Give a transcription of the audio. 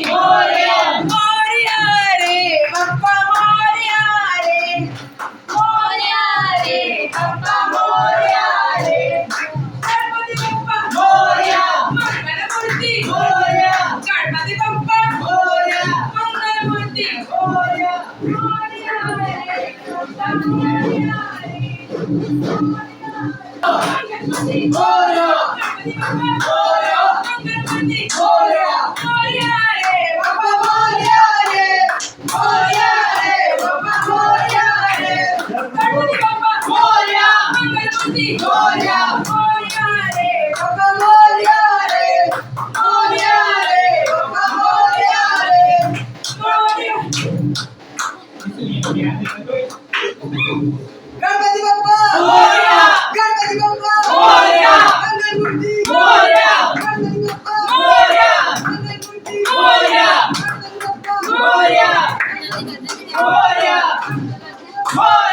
Morya Morya रे Bappa Morya रे Morya रे Bappa Morya रे Ganpati Bappa Morya Mangalmurti Morya Ganpati Bappa Morya Mangalmurti Morya Morya रे Bappa Morya रे Ganpati Morya Ganpati Bappa Morya Mangalmurti Morya Morya रे Bappa Morya रे Morya रे Bappa Morya रे Ganpati Bappa Morya Mangalmurti Morya Morya रे Bappa Morya रे Morya रे Bappa Morya रे Morya Ganpati Bappa Morya Ganpati Bappa Morya Mangalmurti Morya Ganpati Bappa Morya Mangalmurti Morya Ganpati Bappa Morya Morya Morya